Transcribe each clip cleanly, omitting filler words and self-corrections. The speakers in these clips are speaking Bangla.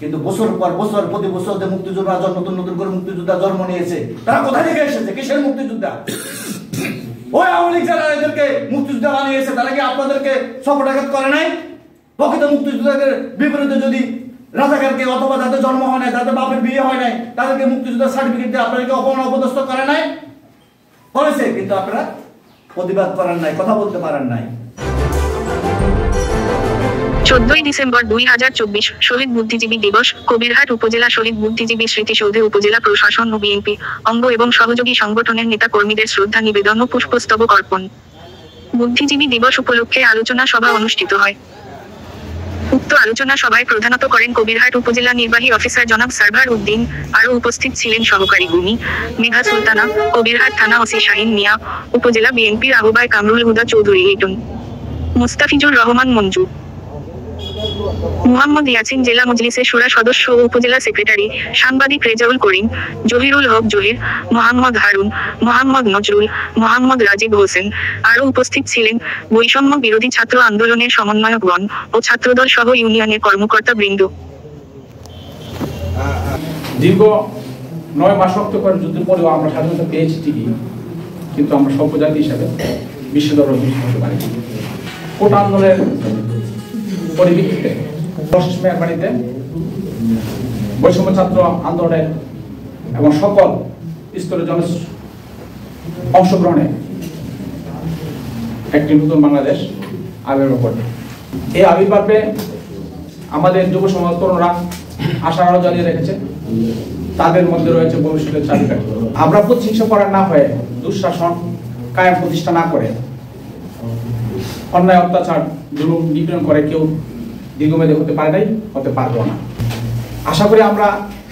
কিন্তু বছর পর বছর প্রতি বছর যে মুক্তিযোদ্ধা নতুন নতুন করে মুক্তিযোদ্ধা জন্ম নিয়েছে, তারা কোথা থেকে এসেছে? কিসের মুক্তিযোদ্ধা? ওই আওয়ামী লীগ যারা এদেরকে মুক্তিযোদ্ধা বানিয়েছে, তারা কি আপনাদেরকে সপটাঘাত করে নাই? প্রকৃত মুক্তিযোদ্ধাদের বিপরীতে যদি রাজাকারকে অথবা যাদের জন্ম হয় নাই, যাদের বাপের বিয়ে হয় নাই, তাদেরকে মুক্তিযোদ্ধার সার্টিফিকেট দিয়ে আপনাদেরকে অপমান অপদস্থ করে নাই? করেছে, কিন্তু আপনারা প্রতিবাদ করেন নাই, কথা বলতে পারেন নাই। 14 ডিসেম্বর 2024 শহীদ বুদ্ধিজীবী দিবস। কবিরহাট উপজেলা শহীদ বুদ্ধিজীবী স্মৃতিসৌধে উপজেলা প্রশাসন ও বিএনপি অঙ্গ এবং সহযোগী সংগঠনের নেতা কর্মীদের শ্রদ্ধা নিবেদন ও পুষ্পস্তবক অর্পণ। বুদ্ধিজীবী দিবস উপলক্ষে আলোচনা সভা অনুষ্ঠিত হয়। উক্ত আলোচনা সভায় প্রধানত করেন কবিরহাট উপজেলা নির্বাহী অফিসার জনাব সারভার উদ্দিন। আরও উপস্থিত ছিলেন সহকারী গুণী মেঘা সুলতানা, কবিরহাট থানা ওসি শাহিন মিয়া, উপজেলা বিএনপির আহ্বায়ক কামরুল হুদা চৌধুরী লিটন, মুস্তাফিজুর রহমান মঞ্জু, মুহাম্মদ ইয়াসিন জেলা মজলিসে শুরা সদস্য ও উপজেলা সেক্রেটারি, সাংবাদিক রেজাউল করিম, জহিরুল হক জহির, মোহাম্মদ হারুন, মোহাম্মদ নজরুল, মোহাম্মদ রাজীব হোসেন। আরও উপস্থিত ছিলেন বৈষম্য বিরোধী ছাত্র আন্দোলনের সমন্বয়কগণ ও ছাত্রদল সহ ইউনিয়নের কর্মকর্তা বৃন্দ। দীর্ঘ 9 মাস রক্ত করে যুদ্ধের পরেও আমরা স্বাধীনতা পেয়েছি ঠিকই, কিন্তু আমরা সভ্য জাতি হিসাবে বিশ্ব দরবারে হতে পারি। কোটা আন্দোলনের পরিপ্রেক্ষিতে মেহরবানিতে বৈষম্য ছাত্র আন্দোলনের এবং সকল স্তরের জন অংশগ্রহণে একটি নতুন বাংলাদেশ আবির্ভাব করবে। এই আবির্ভাবে আমাদের যুব সমাজ তরুণরা আশার আলো জ্বালিয়ে রেখেছে। তাদের মধ্যে রয়েছে ভবিষ্যতের চাবিকাঠি। আমরা প্রতিহিংসা করার না হয়ে, দুঃশাসন কায়েম প্রতিষ্ঠা না করে, অন্যায় অত্যাচার জুলুম নিপীড়ন করে কেউ দীর্ঘমেয়াদী হতে পারে নাই, হতে পারবো না। আশা করি আমরা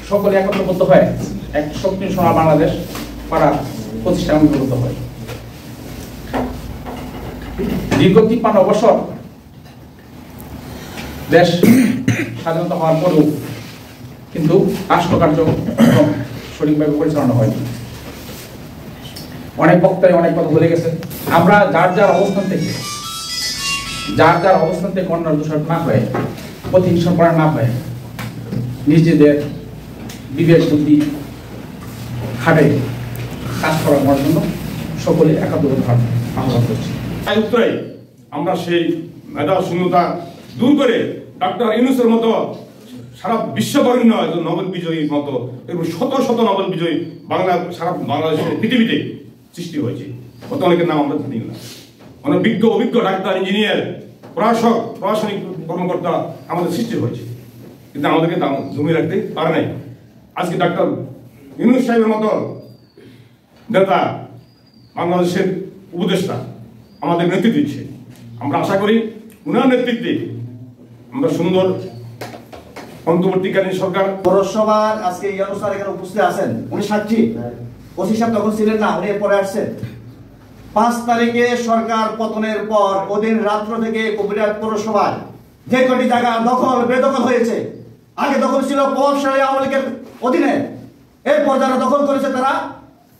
সকলে একত্রবদ্ধ হয়ে এক শক্তিশালী সোনার বাংলাদেশ করার প্রতিষ্ঠান অন্তর্ভুক্ত হয়। দীর্ঘ 53 বছর দেশ স্বাধীনতা হওয়ার পরেও কিন্তু রাষ্ট্রকার্য সঠিকভাবে পরিচালনা হয়নি। অনেক বক্তাই অনেক কথা বলে গেছে। আমরা যার যার অবস্থান থেকে অন্যান্য দোষারোপ না হয়ে, প্রতিহিংসা করা না হয়ে, নিজেদের বিবেক বুদ্ধি খাটে কাজ করার জন্য সকলে একাত্মতা আহ্বান করছি। উত্তরে আমরা সেই মেধা শূন্যতা দূর করে ডক্টর ইউনূসের মতো সারা বিশ্ববরেণ্য একজন নোবেল বিজয়ীর মতো এবং শত শত নোবেল বিজয়ী সারা বাংলাদেশের পৃথিবীতে সৃষ্টি হয়েছে। কত অনেকের নাম আমরা জানি না। অনেক অভিজ্ঞ ডাক্তার, ইঞ্জিনিয়ার, প্রশাসনিক কর্মকর্তা আমাদের সৃষ্টি হয়েছে, কিন্তু আমাদেরকে জমিয়ে রাখতে পারে নাই। আজকে ডক্টর ইউনূস সাহেবের মতো নেতা, বাংলাদেশের উপদেষ্টা আমাদের নেতৃত্ব দিচ্ছে। আমরা আশা করি উনার নেতৃত্বে আমরা সুন্দর অন্তর্বর্তীকালীন সরকার। পৌরসভার আজকে ইউনূস স্যার এখানে উপস্থিত আছেন, উনি সাক্ষী। ওসি সাহেব তখন ছিলেন না, উনি পরে আসছেন। 5 তারিখে সরকার পতনের পর ওদিন রাত্র থেকে কবিরহাট পৌরসভায় যে কটি জায়গা দখল বেদখল হয়েছে, আগে দখল ছিল প্রভাবশালী আওয়ামী লীগের অধীনে, এরপর যারা দখল করেছে তারা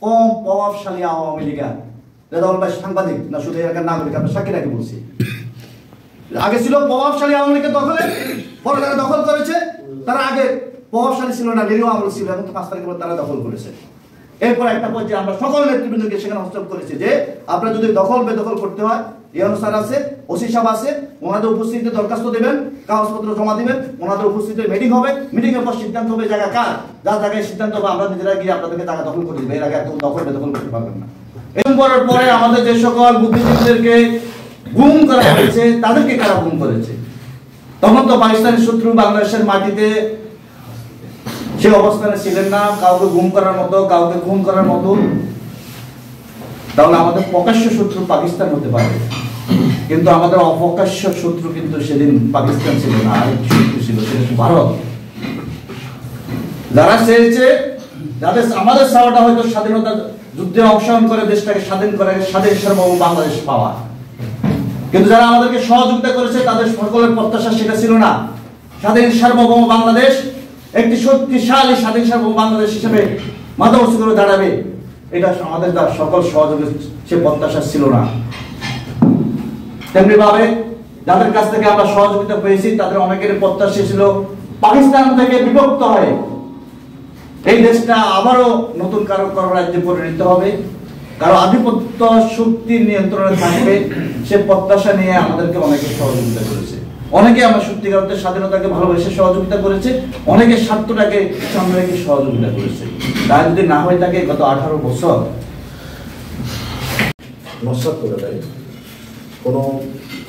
কম প্রভাবশালী আওয়ামী লীগের। রেজাউল ভাই সাংবাদিক না, শুধু এলাকার নাগরিক, আমরা সাক্ষীরাকে বলছি। আগে ছিল প্রভাবশালী আওয়ামী লীগের দখলে, পরে যারা দখল করেছে তারা আগে প্রভাবশালী ছিল না, নিরীহ আওয়ামী ছিল, এবং 5 তারিখের পর তারা দখল করেছে। এরপর একটা পর্যায়ে আমরা সকল নেতৃবৃন্দকে সেখানে হস্তক্ষেপ করেছি যে আপনারা যদি দখল বেদখল করতে হয়, ইউনূস স্যার আছে, ওসি সাহেব আছে, ওনাদের উপস্থিতিতে দরখাস্ত দেবেন, কাগজপত্র জমা দিবেন, ওনাদের উপস্থিতিতে মিটিং হবে, মিটিং এর পর সিদ্ধান্ত হবে জায়গা কার, যার জায়গায় সিদ্ধান্ত হবে আমরা নিজেরা গিয়ে আপনাদেরকে জায়গা দখল করে দিবে। এর আগে একদম দখল বেদখল করতে পারবেন না। এরপর পরে আমাদের যে সকল বুদ্ধিজীবীদেরকে গুম করা হয়েছে, তাদেরকে কারা গুম করেছে? তখন তো পাকিস্তানের শত্রু বাংলাদেশের মাটিতে সে অবস্থানে ছিলেন না কাউকে গুম করার মতো, কাউকে খুন করার মতো। তাহলে আমাদের প্রকাশ্য শত্রু পাকিস্তান হতে পারে, কিন্তু আমাদের অপ্রকাশ্য শত্রু কিন্তু সেদিন পাকিস্তান ছিল না, আরেক শত্রু ছিল, সেটা ভারত। যারা চেয়েছে, যাদের আমাদের চাওয়াটা হয়তো স্বাধীনতা যুদ্ধে অংশগ্রহণ করে দেশটাকে স্বাধীন করে স্বাধীন সার্বভৌম বাংলাদেশ পাওয়া, কিন্তু যারা আমাদেরকে সহযোগিতা করেছে তাদের সকলের প্রত্যাশা সেটা ছিল না স্বাধীন সার্বভৌম বাংলাদেশ একটি শক্তিশালী স্বাধীন সার্বভৌম বাংলাদেশ হিসেবে মাথা উঁচু করে দাঁড়াবে। এটা আমাদের সকল সহযোগী সে প্রত্যাশা ছিল না। তেমনি ভাবে যাদের কাছ থেকে আমরা সহযোগিতা পেয়েছি তাদের অনেকের প্রত্যাশা ছিল পাকিস্তান থেকে বিভক্ত হয় এই দেশটা আবারও নতুন কারো রাজ্যে পরিণত হবে, কারো আধিপত্য শক্তির নিয়ন্ত্রণে থাকবে, সে প্রত্যাশা নিয়ে আমাদেরকে অনেকে সহযোগিতা করেছে। অনেকে আমার সত্যিকার অর্থে স্বাধীনতাকে ভালোবেসে সহযোগিতা করেছে, অনেকে স্বার্থটাকে সামনে রেখে সহযোগিতা করেছে। তা যদি না হয়ে থাকে গত 18 বছর নস্বাত করে দেয়, কোনো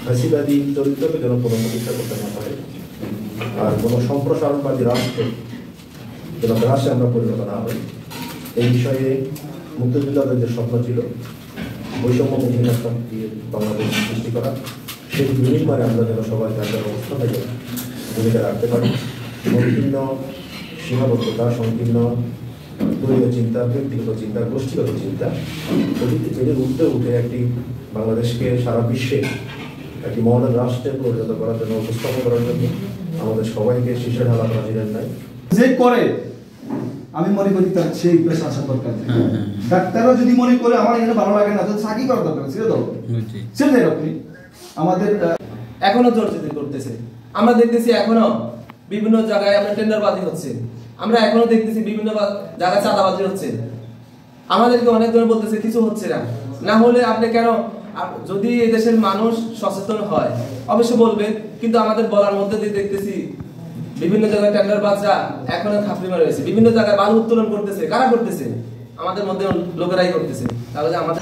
ফাঁসিবাদী চরিত্রকে যেন কোনো প্রতিষ্ঠা করতে না পারে, আর কোনো সম্প্রসারণবাদী রাষ্ট্র যেন রাষ্ট্রে আমরা পরিণত না হই। এই বিষয়ে মুক্তিযোদ্ধাদের যে স্বপ্ন ছিল বৈষম্যমুখী একটা বাংলাদেশ সৃষ্টি করা, সেই বিনিময়ে আমরা যেন সবাই তাদের অবস্থা থেকে ভূমিকা রাখতে পারি। সংকীর্ণ সীমাবদ্ধতা, সংকীর্ণ দলীয় চিন্তা, ব্যক্তিগত চিন্তা, গোষ্ঠীগত চিন্তা, এদের ঊর্ধ্বে উঠে একটি বাংলাদেশকে সারা বিশ্বে একটি মডার্ন রাষ্ট্রে পরিণত করার জন্য, উপস্থাপন করার জন্য আমাদের সবাইকে শীর্ষে ঢালা প্রাচীরের নাই যে করে আমি মনে করি তার সেই পেশা আসা দরকার। ডাক্তারও যদি মনে করে আমার এখানে ভালো লাগে না, তো চাকরি করা দরকার, ছেড়ে দাও, ছেড়ে দেয় আপনি। আমাদের এখনো চর্চিত করতেছে, আমরা দেখতেছি এখনো বিভিন্ন জায়গায় আমরা টেন্ডারবাজি হচ্ছে, আমরা এখনো দেখতেছি বিভিন্ন জায়গায় চাঁদাবাজি হচ্ছে। আমাদেরকে অনেকজন বলতেছে কিছু হচ্ছে না, না হলে আপনি কেন, যদি এই দেশের মানুষ সচেতন হয় অবশ্যই বলবেন, কিন্তু আমাদের বলার মধ্যে দিয়ে দেখতেছি বিভিন্ন জায়গায় টেন্ডারবাজরা এখনো খাপড়ি মারা রয়েছে, বিভিন্ন জায়গায় বালু উত্তোলন করতেছে। কারা করতেছে? আমাদের মধ্যে লোকেরাই করতেছে। তাহলে আমাদের